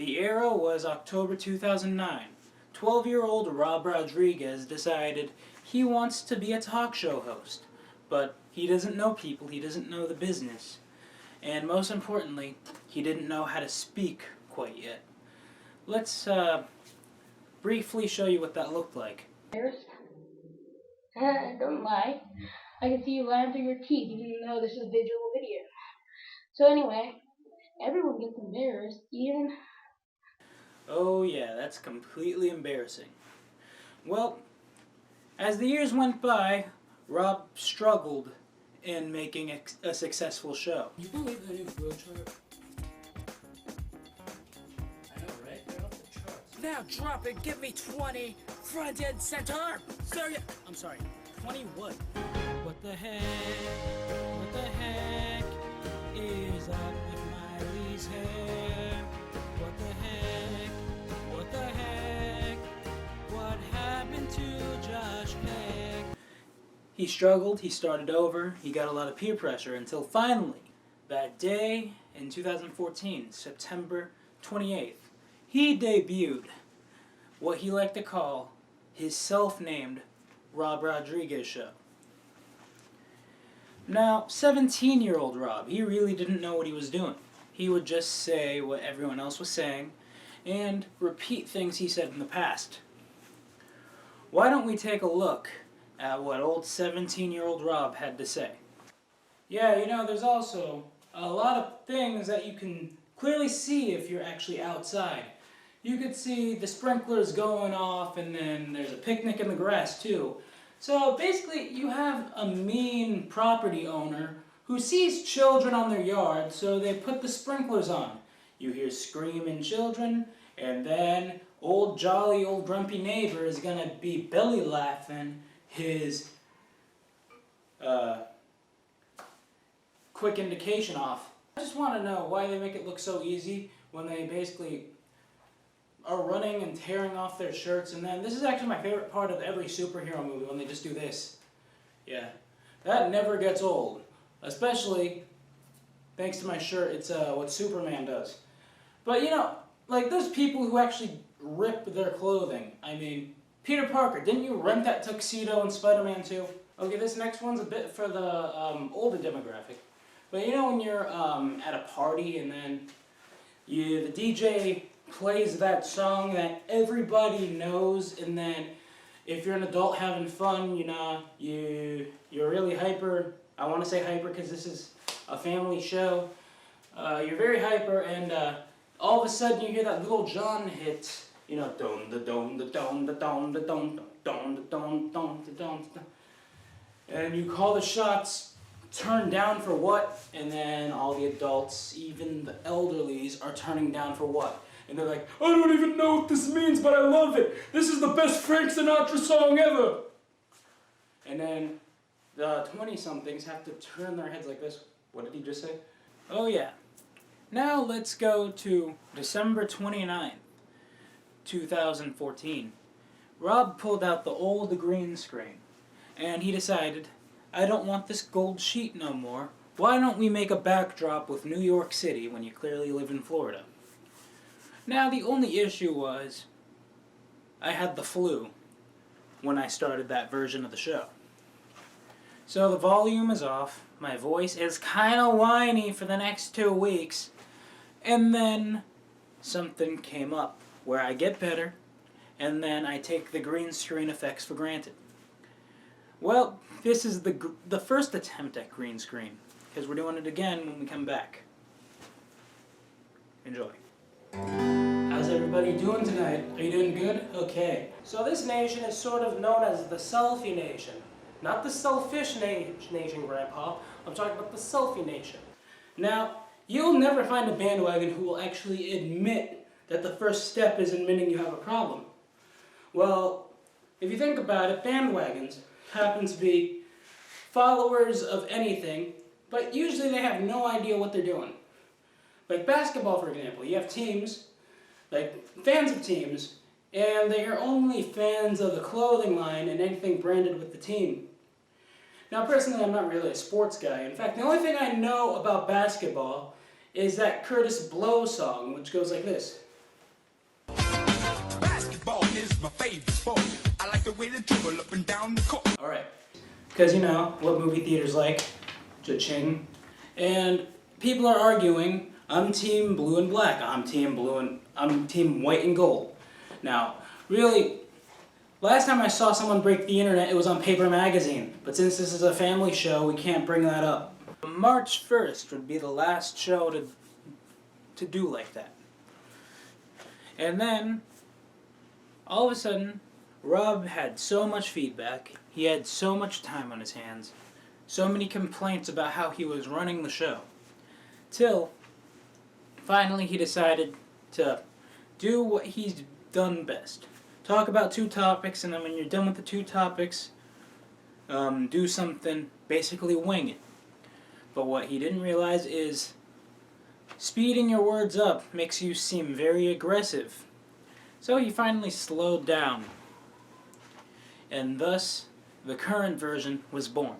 The era was October 2009. 12-year-old Rob Rodriguez decided he wants to be a talk show host, but he doesn't know people, he doesn't know the business, and most importantly, he didn't know how to speak quite yet. Let's briefly show you what that looked like. Don't lie. I can see you lying through your teeth even though this is a visual video. So anyway, everyone gets embarrassed, even... Oh yeah, that's completely embarrassing. Well, as the years went by, Rob struggled in making a successful show. You believe the new growth chart? I know, right? They're off the charts. Now drop it, give me 20, front and center! I'm sorry, 20 what? What the heck is up with Miley's hair? What the heck, what happened to Josh Peck? He struggled, he started over, he got a lot of peer pressure until finally, that day in 2014, September 28th, he debuted what he liked to call his self-named Rob Rodriguez show. Now, 17-year-old Rob, he really didn't know what he was doing. He would just say what everyone else was saying and repeat things he said in the past. Why don't we take a look at what old 17-year-old Rob had to say? Yeah, you know, there's also a lot of things that you can clearly see if you're actually outside. You could see the sprinklers going off, and then there's a picnic in the grass too. So basically, you have a mean property owner who sees children on their yard, so they put the sprinklers on. You hear screaming children, and then jolly old grumpy neighbor is gonna be belly laughing his quick indication off. I just want to know why they make it look so easy when they basically are running and tearing off their shirts, and then this is actually my favorite part of every superhero movie, when they just do this. Yeah, that never gets old, especially thanks to my shirt. It's what Superman does. But you know, like, there's people who actually rip their clothing. I mean, Peter Parker, didn't you rent that tuxedo in Spider-Man 2? Okay, this next one's a bit for the older demographic. But you know when you're at a party and then the DJ plays that song that everybody knows, and then if you're an adult having fun, you know, you're really hyper. I want to say hyper because this is a family show. You're very hyper, and all of a sudden you hear that Little John hit, you know, don da don da don da don da don don da don don da don, and you call the shots. Turn down for what? And then all the adults, even the elderlies, are turning down for what? And they're like, I don't even know what this means, but I love it. This is the best Frank Sinatra song ever. And then the 20-somethings have to turn their heads like this. What did he just say? Oh yeah. Now let's go to December 29th, 2014. Rob pulled out the old green screen, and he decided, I don't want this gold sheet no more. Why don't we make a backdrop with New York City when you clearly live in Florida? Now, the only issue was I had the flu when I started that version of the show. So the volume is off, my voice is kind of whiny for the next 2 weeks, and then something came up where I get better, and then I take the green screen effects for granted. Well, this is the first attempt at green screen, because we're doing it again when we come back. Enjoy. How's everybody doing tonight? Are you doing good? Okay. So this nation is sort of known as the selfie nation. Not the selfish nation, Grandpa. I'm talking about the selfie nation. Now, you'll never find a bandwagon who will actually admit that the first step is admitting you have a problem. Well, if you think about it, bandwagons happen to be followers of anything, but usually they have no idea what they're doing. Like basketball, for example, you have teams, like fans of teams, and they are only fans of the clothing line and anything branded with the team. Now, personally, I'm not really a sports guy. In fact, the only thing I know about basketball is that Curtis Blow song, which goes like this. my favorite sport. I like the way they dribble up and down the court. Alright. Because you know what movie theaters like. Cha-ching. And people are arguing, I'm team blue and black, I'm team white and gold. Now, really, last time I saw someone break the internet, it was on Paper Magazine. But since this is a family show, we can't bring that up. March 1st would be the last show to do like that. And then, all of a sudden, Rob had so much feedback, he had so much time on his hands, so many complaints about how he was running the show, till finally he decided to do what he's done best. Talk about 2 topics, and then when you're done with the 2 topics, do something, basically wing it. But what he didn't realize is speeding your words up makes you seem very aggressive. So he finally slowed down, and thus the current version was born.